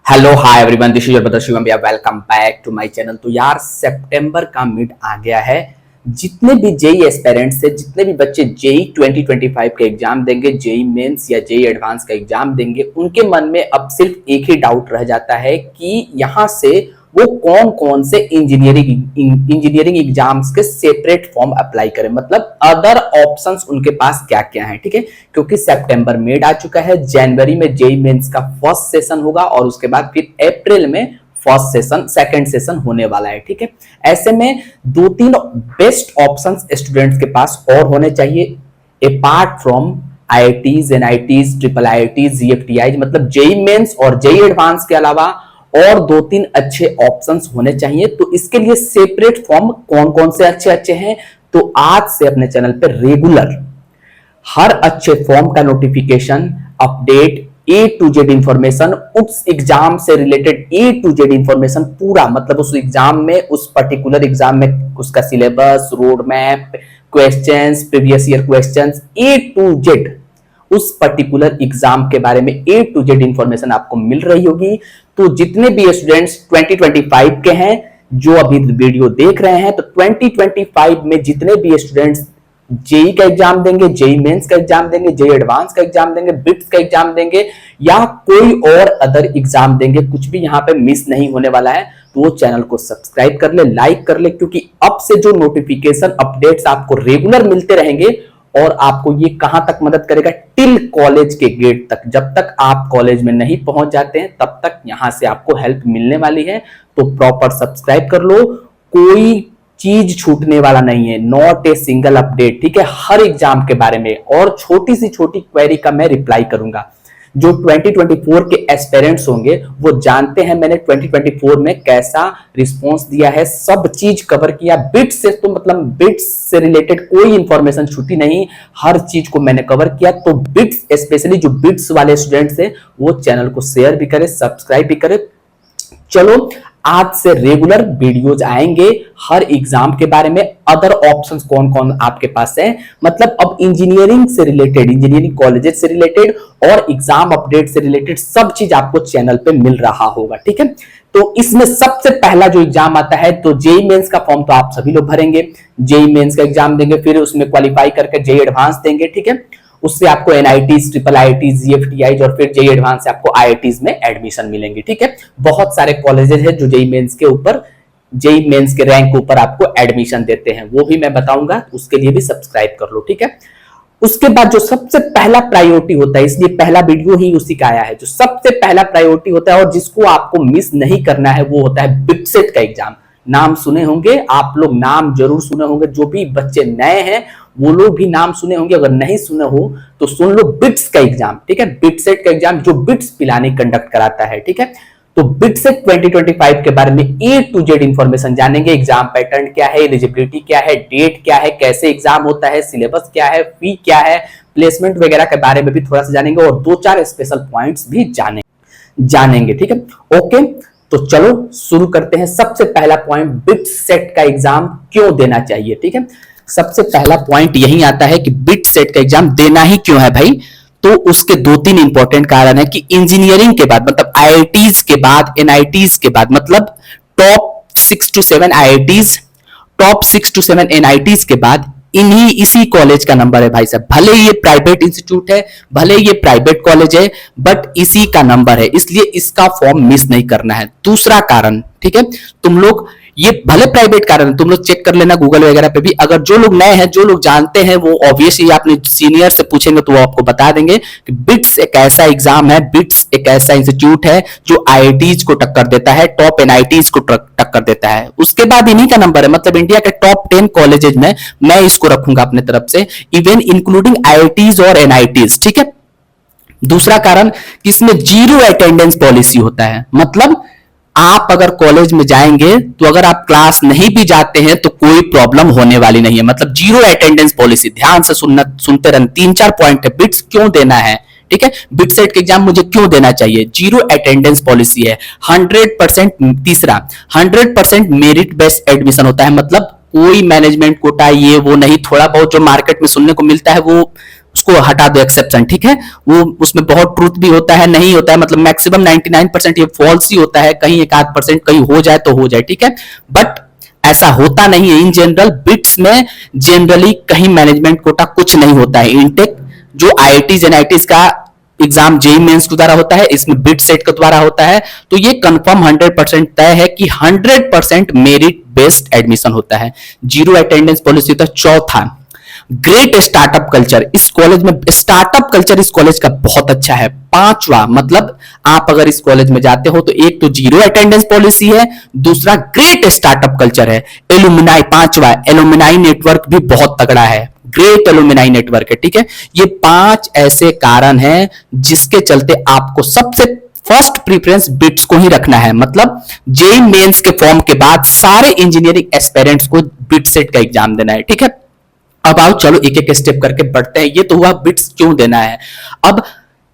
Hello hi everyone, this is your brother Shivam भैया। Welcome back to my channel. तो यार सितंबर का मिड आ गया है। जितने भी जेई एस्पिरेंट्स से जितने भी बच्चे जेई 2025 का एग्जाम देंगे, जेई मेंस या जेई एडवांस का एग्जाम देंगे, उनके मन में अब सिर्फ एक ही डाउट रह जाता है कि यहाँ से वो कौन कौन से इंजीनियरिंग एग्जाम्स के सेपरेट फॉर्म अप्लाई करें, मतलब अदर ऑप्शंस उनके पास क्या क्या है। ठीक है, क्योंकि सितंबर मिड आ चुका है, जनवरी में जेई मेंस का फर्स्ट सेशन होगा और उसके बाद फिर अप्रैल में फर्स्ट सेशन सेकंड सेशन होने वाला है। ठीक है, ऐसे में दो तीन बेस्ट ऑप्शंस स्टूडेंट्स के पास और होने चाहिए apart from IITs, NITs, triple IITs, GFTI, मतलब जेई मेंस और जेई एडवांस के अलावा और दो तीन अच्छे ऑप्शंस होने चाहिए। तो इसके लिए सेपरेट फॉर्म कौन कौन से अच्छे अच्छे हैं, तो आज से अपने चैनल पे रेगुलर हर अच्छे फॉर्म का notification, update, A to Z information, उस एग्जाम से related A to Z information पूरा, मतलब उस एग्जाम में, उस पर्टिकुलर एग्जाम में उसका syllabus, road map, questions, previous year questions, A to Z उस पर्टिकुलर एग्जाम के बारे में ए टू जेड इंफॉर्मेशन आपको मिल रही होगी। तो जितने भी स्टूडेंट्स 2025 के हैं जो अभी वीडियो देख रहे हैं, तो 2025 में जितने भी स्टूडेंट्स जेई का एग्जाम देंगे, जेई मेंस का एग्जाम देंगे, जेई एडवांस का एग्जाम देंगे, बिट्स का एग्जाम देंगे या कोई और अदर एग्जाम देंगे, कुछ भी यहां पे मिस नहीं होने वाला है। तो वो चैनल को सब्सक्राइब कर ले, लाइक कर ले, क्योंकि अब से जो नोटिफिकेशन अपडेट्स आपको रेगुलर मिलते रहेंगे और आपको ये कहां तक मदद करेगा, टिल कॉलेज के गेट तक। जब तक आप कॉलेज में नहीं पहुंच जाते हैं तब तक यहां से आपको हेल्प मिलने वाली है। तो प्रॉपर सब्सक्राइब कर लो, कोई चीज छूटने वाला नहीं है, नॉट ए सिंगल अपडेट। ठीक है, हर एग्जाम के बारे में और छोटी सी छोटी क्वेरी का मैं रिप्लाई करूंगा। जो 2024 के एस्पिरेंट्स होंगे वो जानते हैं मैंने 2024 में कैसा रिस्पांस दिया है, सब चीज कवर किया। बिट्स से तो मतलब बिट्स से रिलेटेड कोई इंफॉर्मेशन छूटी नहीं, हर चीज को मैंने कवर किया। तो बिट्स, स्पेशली जो बिट्स वाले स्टूडेंट्स हैं, वो चैनल को शेयर भी करें, सब्सक्राइब भी करें। चलो, आज से रेगुलर वीडियोज आएंगे हर एग्जाम के बारे में, अदर ऑप्शंस कौन कौन आपके पास है, मतलब अब इंजीनियरिंग से रिलेटेड, इंजीनियरिंग कॉलेजेस से रिलेटेड और एग्जाम अपडेट से रिलेटेड सब चीज आपको चैनल पे मिल रहा होगा। ठीक है, तो इसमें सबसे पहला जो एग्जाम आता है, तो जेई मेंस का फॉर्म तो आप सभी लोग भरेंगे, जेई मेंस का एग्जाम देंगे, फिर उसमें क्वालिफाई करके जेई एडवांस देंगे। ठीक है, उससे आपको एनआईटीज, ट्रिपल आईआईटीज, जीएफटीआई और फिर जेई एडवांस से आपको आईआईटीज में एडमिशन मिलेंगे। ठीक है, बहुत सारे कॉलेजेस हैं जो जेई मेंस के ऊपर, जेई मेंस के रैंक के ऊपर आपको एडमिशन देते हैं, वो भी मैं बताऊंगा, उसके लिए भी सब्सक्राइब कर लो। ठीक है, उसके बाद जो सबसे पहला प्रायोरिटी होता है, इसलिए पहला वीडियो ही उसी का आया है, जो सबसे पहला प्रायोरिटी होता है और जिसको आपको मिस नहीं करना है, वो होता है बिटसेट का एग्जाम। नाम सुने होंगे आप लोग, नाम जरूर सुने होंगे, जो भी बच्चे नए हैं वो लोग भी नाम सुने होंगे, अगर नहीं सुने हो तो सुन लो। बिट्स का एग्जाम, ठीक है, बिटसेट का एग्जाम जो बिट्स पिलानी कंडक्ट कराता है। ठीक है, तो बिटसेट 2025 के बारे में ए टू जेड इंफॉर्मेशन जानेंगे। एग्जाम पैटर्न क्या है, एलिजिबिलिटी क्या है, डेट क्या है, कैसे एग्जाम होता है, सिलेबस क्या है, फी क्या है, प्लेसमेंट वगैरह के बारे में भी थोड़ा सा जानेंगे और दो चार स्पेशल पॉइंट्स भी जानेंगे। ठीक है, ओके, तो चलो शुरू करते हैं। सबसे पहला पॉइंट, बिटसेट का एग्जाम क्यों देना चाहिए। ठीक है, सबसे पहला पॉइंट यही आता है कि बिटसेट का एग्जाम देना ही क्यों है भाई। तो उसके दो तीन इंपॉर्टेंट कारण है कि इंजीनियरिंग के बाद, मतलब आईआईटीज के बाद, एनआईटीज के बाद, मतलब top 6 to 7 IITs, top 6 to 7 NITs के बाद इसी कॉलेज का नंबर है भाई साहब। भले ये प्राइवेट इंस्टीट्यूट है, भले ये प्राइवेट कॉलेज है, बट इसी का नंबर है, इसलिए इसका फॉर्म मिस नहीं करना है। दूसरा कारण, ठीक है, तुम लोग ये भले प्राइवेट कारण तुम लोग चेक कर लेना गूगल वगैरह पे भी, अगर जो लोग नए हैं, जो लोग जानते हैं, वो ऑब्वियसली अपने सीनियर से पूछेंगे तो वो आपको बता देंगे कि बिट्स एक ऐसा एग्जाम है, बिट्स एक ऐसा इंस्टीट्यूट है जो आईआईटीज को टक्कर देता है, टॉप एनआईटीज को टक्कर देता है। उसके बाद इन्हीं का नंबर है, मतलब इंडिया के टॉप 10 कॉलेजेस में मैं इसको रखूंगा अपने तरफ से, इवन इंक्लूडिंग आईआईटीज और एनआईटीज। ठीक है, दूसरा कारण कि इसमें जीरो अटेंडेंस पॉलिसी होता है, मतलब आप अगर कॉलेज में जाएंगे तो अगर आप क्लास नहीं भी जाते हैं तो कोई प्रॉब्लम होने वाली नहीं है, मतलब जीरो अटेंडेंस पॉलिसी। ध्यान से सुनते रहना, 3-4 पॉइंट है, बिट्स क्यों देना है। ठीक है, बिटसेट के एग्जाम मुझे क्यों देना चाहिए, जीरो अटेंडेंस पॉलिसी है, 100%। तीसरा, 100% मेरिट बेस्ड एडमिशन होता है, मतलब कोई मैनेजमेंट कोटा ये वो नहीं, थोड़ा बहुत जो मार्केट में सुनने को मिलता है वो उसको हटा दो एक्सेप्शन, ठीक है। वो उसमें बहुत ट्रूथ भी होता है, नहीं होता है, मतलब मैक्सिमम 99% ये फॉल्स ही होता है, कहीं 1-8% कहीं हो जाए तो हो जाए, ठीक है। बट ऐसा होता नहीं है इन जनरल। बिट्स में जनरली कहीं मैनेजमेंट कोटा कुछ नहीं होता है। इनटेक जो आईआईटीज एनआईटीज का एग्जाम जेई मेंस के द्वारा होता है, इसमें बिट सेट के द्वारा होता है। तो ये कंफर्म 100% तय है कि 100% मेरिट बेस्ड एडमिशन होता है। जीरो अटेंडेंस पॉलिसी होता है। चौथा, ग्रेट स्टार्टअप कल्चर। इस कॉलेज में स्टार्टअप कल्चर इस कॉलेज का बहुत अच्छा है। पांचवा, मतलब आप अगर इस कॉलेज में जाते हो तो एक तो जीरो अटेंडेंस पॉलिसी है, दूसरा ग्रेट स्टार्टअप कल्चर है। एलुमनाई, पांचवा एलुमनाई नेटवर्क भी बहुत तगड़ा है, ग्रेट एलुमनाई नेटवर्क है, ठीक है। ये 5 ऐसे कारण हैं जिसके चलते आपको सबसे फर्स्ट प्रीफरेंस बिट्स को ही रखना है। मतलब जेई मेंस के फॉर्म के बाद सारे इंजीनियरिंग एस्पिरेंट्स को बिट सेट का एग्जाम देना है, ठीक है। अब आओ चलो एक एक स्टेप करके बढ़ते हैं। ये तो हुआ बिट्स क्यों देना है। अब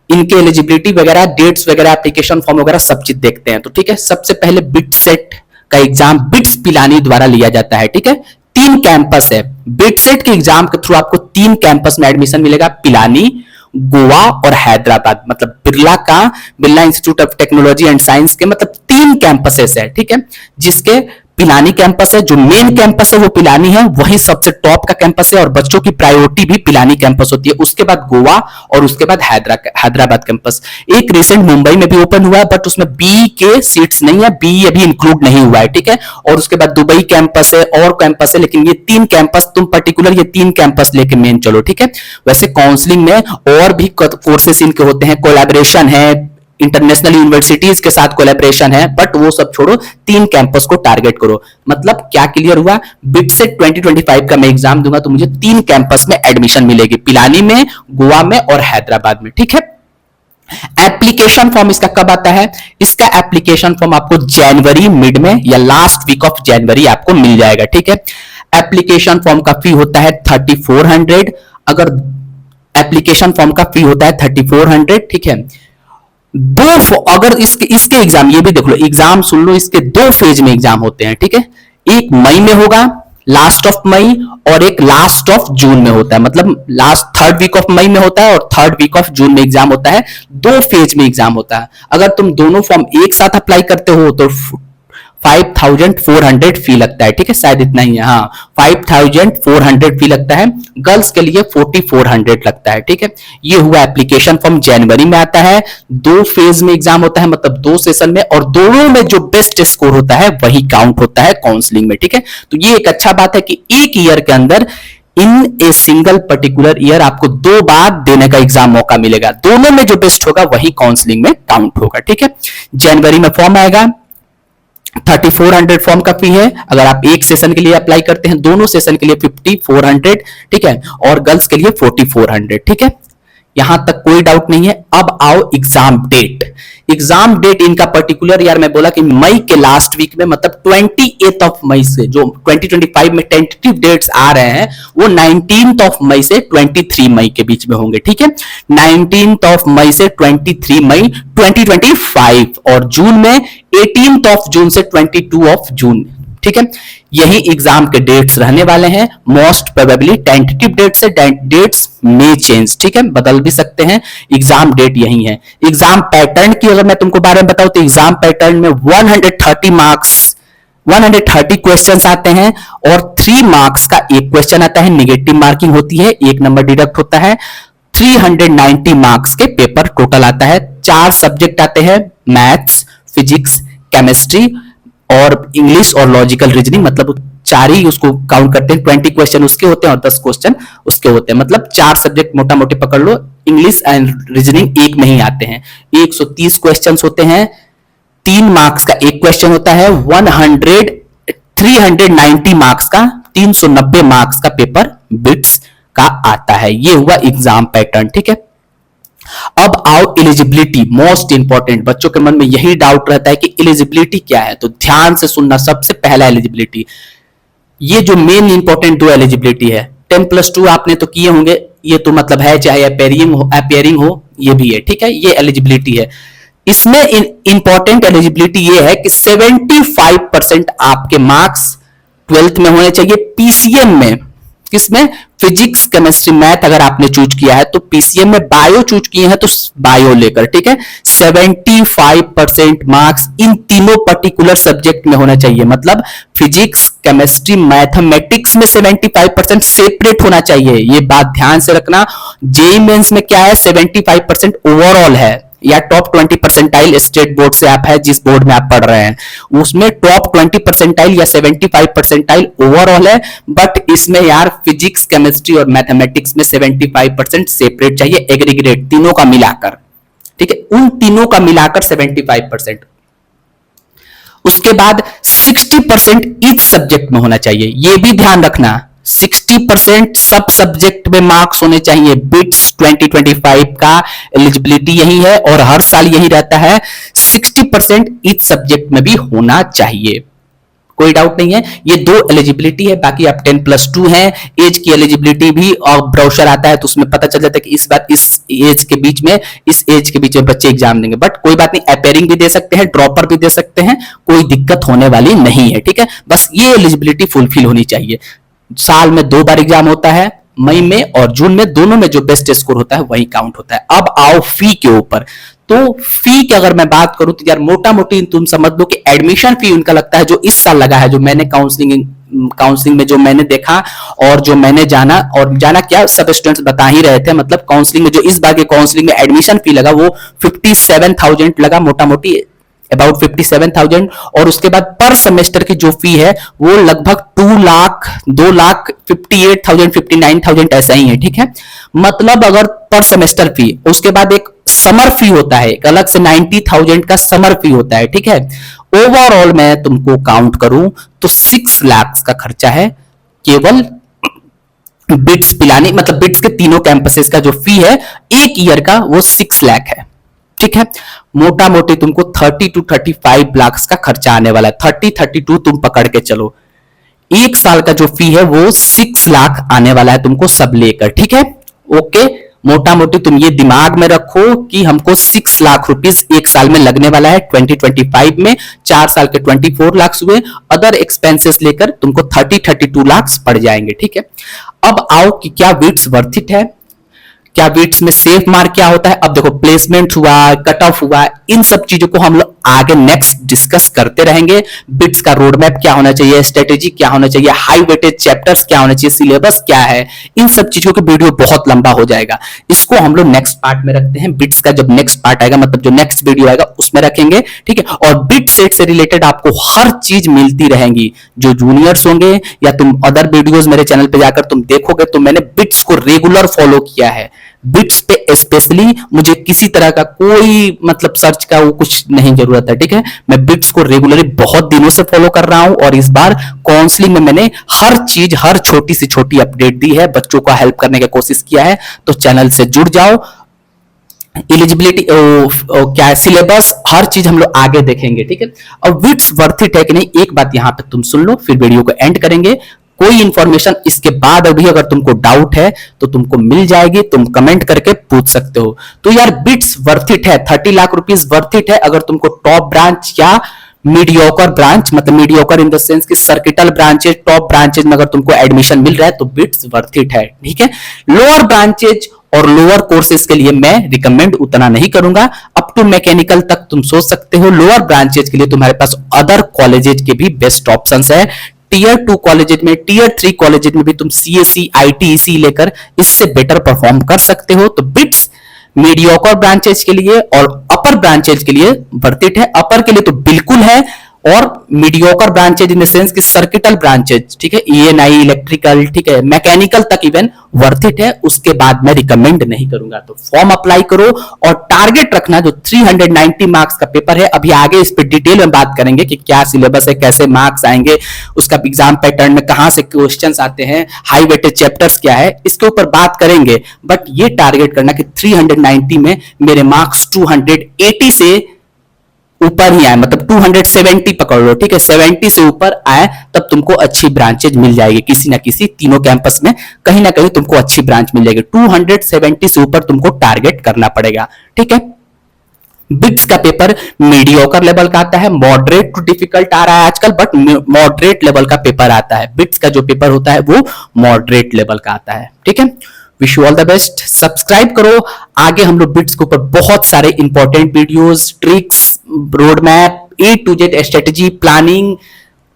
इनके एलिजिबिलिटी वगैरह, डेट्स वगैरह, एप्लीकेशन फॉर्म वगैरह सब चीज देखते हैं। तो ठीक है, सबसे पहले बिट सेट का एग्जाम बिट्स पिलानी द्वारा लिया जाता है, ठीक है। 3 कैंपस है। बिट सेट के एग्जाम के थ्रू आपको 3 कैंपस में एडमिशन मिलेगा, पिलानी, गोवा और हैदराबाद। मतलब Birla institute of technology and science के मतलब 3 कैंपसेस है, ठीक है। जिसके पिलानी कैंपस है, जो मेन कैंपस है वो पिलानी है, वही सबसे टॉप का कैंपस है और बच्चों की प्रायोरिटी भी पिलानी कैंपस होती है। उसके बाद गोवा और उसके बाद हैदराबाद कैंपस। एक रिसेंट मुंबई में भी ओपन हुआ है, बट उसमें बी के सीट्स नहीं है, बी अभी इंक्लूड नहीं हुआ है, ठीक है। और उसके बाद दुबई कैंपस है और कैंपस है, लेकिन ये 3 कैंपस तुम पर्टिकुलर ये 3 कैंपस लेके मेन चलो, ठीक है। वैसे काउंसलिंग में और भी कोर्सेस इनके होते हैं, कोलैबोरेशन है, इंटरनेशनल यूनिवर्सिटीज के साथ कोलैबोरेशन है, बट वो सब छोड़ो, 3 कैंपस को टारगेट करो। मतलब क्या क्लियर हुआ, बिटसेट 2025 का मैं एग्जाम दूंगा तो मुझे 3 कैंपस में एडमिशन मिलेगी, पिलानी में, गोवा में और हैदराबाद में, ठीक है। एप्लीकेशन फॉर्म इसका कब आता है? इसका एप्लीकेशन फॉर्म आपको जनवरी मिड में या लास्ट वीक ऑफ जनवरी आपको मिल जाएगा, ठीक है। एप्लीकेशन फॉर्म का फी होता है 3400। अगर एप्लीकेशन फॉर्म का फी होता है 3400, ठीक है। अगर इसके एग्जाम, ये भी देख लो, एग्जाम सुन लो, इसके 2 फेज में एग्जाम होते हैं, ठीक है। एक मई में होगा, लास्ट ऑफ मई, और एक लास्ट ऑफ जून में होता है। मतलब last 3rd week of May में होता है और 3rd वीक ऑफ जून में एग्जाम होता है। 2 फेज में एग्जाम होता है। अगर तुम दोनों फॉर्म एक साथ अप्लाई करते हो तो 5400 फी लगता है, ठीक है। शायद इतना ही है, हाँ, 5400 फी लगता है। गर्ल्स के लिए 4400 लगता है, ठीक है। ये हुआ एप्लीकेशन फॉर्म, जनवरी में आता है। 2 फेज में एग्जाम होता है, मतलब 2 सेशन में, और दोनों में जो बेस्ट स्कोर होता है वही काउंट होता है काउंसलिंग में, ठीक है। तो ये एक अच्छा बात है कि एक ईयर के अंदर इन ए सिंगल पर्टिकुलर ईयर आपको 2 बार देने का एग्जाम मौका मिलेगा। दोनों में जो बेस्ट होगा वही काउंसलिंग में काउंट होगा, ठीक है। जनवरी में फॉर्म आएगा, 3400 फॉर्म का फी है। अगर आप एक सेशन के लिए अप्लाई करते हैं, दोनों सेशन के लिए 5400, ठीक है, और गर्ल्स के लिए 4400, ठीक है। यहां तक कोई डाउट नहीं है। अब आओ एग्जाम डेट। एग्जाम डेट इनका पर्टिकुलर, यार मैं बोला कि मई के लास्ट वीक में, मतलब 28 ऑफ मई से, जो 2025 में टेंटेटिव डेट्स आ रहे हैं वो 19 ऑफ मई से 23 मई के बीच में होंगे, ठीक है। 19 ऑफ मई से 23 मई 2025, और जून में 18 ऑफ जून से 22 ऑफ जून, ठीक है। यही एग्जाम के डेट्स रहने वाले हैं। मोस्ट प्रोबेबली टेंटेटिव डेट्स है, डेट्स में चेंज, ठीक है, बदल भी सकते हैं। एग्जाम डेट यही है। एग्जाम पैटर्न की अगर मैं तुमको बारे में बताऊं तो एग्जाम पैटर्न में 130 मार्क्स, 130 क्वेश्चंस आते हैं, और 3 मार्क्स का एक क्वेश्चन आता है, निगेटिव मार्किंग होती है, 1 नंबर डिडक्ट होता है। 390 मार्क्स के पेपर टोटल आता है। 4 सब्जेक्ट आते हैं, मैथ्स, फिजिक्स, केमिस्ट्री और इंग्लिश और लॉजिकल रीजनिंग। मतलब 4 ही उसको काउंट करते हैं। 20 क्वेश्चन उसके होते हैं और 10 क्वेश्चन उसके होते हैं। मतलब 4 सब्जेक्ट मोटा मोटी पकड़ लो। इंग्लिश एंड रीजनिंग एक में ही आते हैं। 130 क्वेश्चन होते हैं। 3 मार्क्स का एक क्वेश्चन होता है। 390 मार्क्स का 390 मार्क्स का पेपर बिट्स का आता है। ये हुआ एग्जाम पैटर्न, ठीक है। अब आओ एलिजिबिलिटी, मोस्ट इंपॉर्टेंट। बच्चों के मन में यही डाउट रहता है कि एलिजिबिलिटी क्या है, तो ध्यान से सुनना। सबसे पहला एलिजिबिलिटी, ये जो मेन इंपॉर्टेंट 2 एलिजिबिलिटी है, 10+2 आपने तो किए होंगे, ये तो मतलब है, चाहे अपीयरिंग हो, ये भी है, ठीक है। ये एलिजिबिलिटी है। इसमें इंपॉर्टेंट एलिजिबिलिटी ये है कि 75% आपके मार्क्स 12th में होने चाहिए, पीसीएम में किसमें? फिजिक्स, केमिस्ट्री, मैथ अगर आपने चूज किया है तो पीसीएम में बायो चूज किए हैं तो बायो लेकर, ठीक है। 75% मार्क्स इन तीनों पर्टिकुलर सब्जेक्ट में होना चाहिए, मतलब फिजिक्स, केमिस्ट्री, मैथमेटिक्स में 75% सेपरेट होना चाहिए। ये बात ध्यान से रखना। जेईई मेंस में क्या है, 75% ओवरऑल है, या टॉप 20 परसेंटाइल स्टेट बोर्ड से आप है जिस बोर्ड में आप पढ़ रहे हैं उसमें टॉप 20 परसेंटाइल या 75 परसेंटाइल ओवरऑल है, बट इसमें यार फिजिक्स, केमिस्ट्री और मैथमेटिक्स में 75% सेपरेट चाहिए, एग्रीगेट तीनों का मिलाकर, ठीक है, उन तीनों का मिलाकर 75%। उसके बाद 60% ईच सब्जेक्ट में होना चाहिए, ये भी ध्यान रखना। 60% सब सब्जेक्ट में मार्क्स होने चाहिए। बिट्स 2025 का एलिजिबिलिटी यही है और हर साल यही रहता है, 60% ईच सब्जेक्ट में भी होना चाहिए, कोई डाउट नहीं है। ये दो एलिजिबिलिटी है, बाकी आप 10+2 है। एज की एलिजिबिलिटी भी और ब्राउचर आता है तो उसमें पता चल जाता है कि इस बार इस एज के बीच में, इस एज के बीच में बच्चे एग्जाम देंगे, बट कोई बात नहीं, अपेयरिंग भी दे सकते हैं, ड्रॉपर भी दे सकते हैं, कोई दिक्कत होने वाली नहीं है, ठीक है। बस ये एलिजिबिलिटी फुलफिल होनी चाहिए। साल में 2 बार एग्जाम होता है, मई में और जून में, दोनों में जो बेस्ट स्कोर होता है वही काउंट होता है। अब आओ फी के ऊपर। तो फी की अगर मैं बात करूं तो यार मोटा मोटी तुम समझ लो कि एडमिशन फी उनका लगता है जो इस साल लगा है, जो मैंने काउंसलिंग में जो मैंने देखा और जो मैंने जाना क्या सब स्टूडेंट्स बता ही रहे थे, मतलब काउंसलिंग में जो इस बार के काउंसलिंग में एडमिशन फी लगा वो 57,000 लगा, मोटा मोटी अबाउट 57,000। और उसके बाद पर सेमेस्टर की जो फी है वो लगभग 2,58,000 59,000 ऐसा ही है, ठीक है। मतलब अगर पर सेमेस्टर फी, उसके बाद एक समर फी होता है, एक अलग से 90,000 का समर फी होता है, ठीक है। ओवरऑल मैं तुमको काउंट करूं तो 6 लाख का खर्चा है केवल बिट्स पिलानी, मतलब बिट्स के तीनों कैंपसेस का जो फी है एक ईयर का वो 6 लाख है, ठीक है। मोटा मोटी तुमको 30 to 35 लाख का खर्चा आने वाला है, 32 तुम पकड़ के चलो। एक साल का जो फी है वो 6 लाख आने वाला है तुमको सब लेकर, ठीक है। ओके, मोटा मोटी तुम ये दिमाग में रखो कि हमको 6 लाख रुपीस एक साल में लगने वाला है 2025 में। 4 साल के 24 लाख हुए, अदर एक्सपेंसेस लेकर तुमको 32 लाख पड़ जाएंगे, ठीक है। अब आओ कि क्या बिट्स वर्थ इट है, क्या बिट्स में सेफ मार्क क्या होता है। अब देखो प्लेसमेंट हुआ, कट ऑफ हुआ, इन सब चीजों को हम लोग आगे नेक्स्ट डिस्कस करते रहेंगे। बिट्स का रोड मैप क्या होना चाहिए, स्ट्रेटेजी क्या होना चाहिए, हाई वेटेज चैप्टर्स क्या होना चाहिए, सिलेबस क्या है, इन सब चीजों का वीडियो बहुत लंबा हो जाएगा। इसको हम लोग नेक्स्ट पार्ट में रखते हैं। बिट्स का जब नेक्स्ट पार्ट आएगा, मतलब जो नेक्स्ट वीडियो आएगा उसमें रखेंगे, ठीक है। और बिट सेट से रिलेटेड आपको हर चीज मिलती रहेंगी। जो जूनियर्स होंगे या तुम अदर वीडियोस मेरे चैनल पे जाकर तुम देखोगे तो मैंने बिट्स को रेगुलर फॉलो किया है। बिट्स पे स्पेशली मुझे किसी तरह का कोई मतलब सर्च का वो कुछ नहीं जरूरत है, ठीक है। मैं बिट्स को रेगुलरली बहुत दिनों से फॉलो कर रहा हूं और इस बार काउंसलिंग में मैंने हर चीज, हर छोटी से छोटी अपडेट दी है, बच्चों का हेल्प करने की कोशिश किया है। तो चैनल से जुड़ जाओ। एलिजिबिलिटी क्या है, सिलेबस, हर चीज हम लोग आगे देखेंगे, ठीक है। अब बिट्स वर्थ इट है कि नहीं, एक बात यहां पे तुम सुन लो, फिर वीडियो को एंड करेंगे। कोई इंफॉर्मेशन इसके बाद अभी अगर तुमको डाउट है तो तुमको मिल जाएगी, तुम कमेंट करके पूछ सकते हो। तो यार बिट्स वर्थ इट है, 30 लाख रुपीस वर्थ इट है अगर तुमको टॉप ब्रांच या मीडियोकर ब्रांच, मतलब मीडियोकर इन द सेंस कि सर्किटल ब्रांचेज, टॉप ब्रांचेज में अगर तुमको एडमिशन मिल रहा है तो बिट्स वर्थ इट है, ठीक है। लोअर ब्रांचेज और लोअर कोर्सेज के लिए मैं रिकमेंड उतना नहीं करूंगा। अप टू मैकेनिकल तक तुम सोच सकते हो। लोअर ब्रांचेज के लिए तुम्हारे पास अदर कॉलेजेज के भी बेस्ट ऑप्शंस है। टीयर 2 कॉलेजेज में, टीयर 3 कॉलेजेज में भी तुम सीएससी, आईटीईसी लेकर इससे बेटर परफॉर्म कर सकते हो। तो बिट्स मीडियोकर ब्रांचेज के लिए और अपर ब्रांचेज के लिए वर्थ इट है। अपर के लिए तो बिल्कुल है, और mediocre branches in the sense कि सर्किटल ब्रांचेज, ठीक है, ईएनआई, इलेक्ट्रिकल, ठीक है, मैकेनिकल तक इवन वर्थ इट है। उसके बाद मैं रिकमेंड नहीं करूंगा। तो फॉर्म अप्लाई करो और टारगेट रखना जो 390 मार्क्स का पेपर है। अभी आगे इस पे डिटेल में बात करेंगे कि क्या सिलेबस है, कैसे मार्क्स आएंगे, उसका एग्जाम पैटर्न में कहां से क्वेश्चंस आते हैं, हाई वेटेज चैप्टर्स क्या है, इसके ऊपर बात करेंगे। बट ये टारगेट करना कि 390 में मेरे मार्क्स 280 से ऊपर ही आए, मतलब 270 पकड़ लो, ठीक है, 70 से ऊपर आए तब तुमको अच्छी ब्रांचेज मिल जाएगी। किसी ना किसी तीनों कैंपस में कहीं ना कहीं तुमको अच्छी ब्रांच मिल जाएगी। 270 से ऊपर तुमको टारगेट करना पड़ेगा, ठीक है। बिट्स का पेपर मीडियोकर लेवल का आता है, मॉडरेट टू डिफिकल्ट आ रहा है आजकल, बट मॉडरेट लेवल का पेपर आता है। बिट्स का जो पेपर होता है वो मॉडरेट लेवल का आता है। ठीक है, wish you all the best, subscribe करो। आगे हम लोग बिट्स के ऊपर बहुत सारे important videos, tricks, road map, A to Z strategy, planning,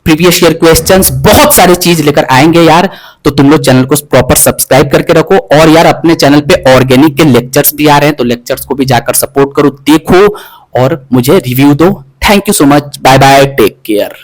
previous year questions, बहुत सारी चीज लेकर आएंगे यार। तो तुम लोग चैनल को प्रॉपर सब्सक्राइब करके रखो। और यार अपने चैनल पे ऑर्गेनिक के लेक्चर्स भी आ रहे हैं, तो लेक्चर्स को भी जाकर सपोर्ट करो, देखो और मुझे रिव्यू दो। Thank you so much, bye bye, take care.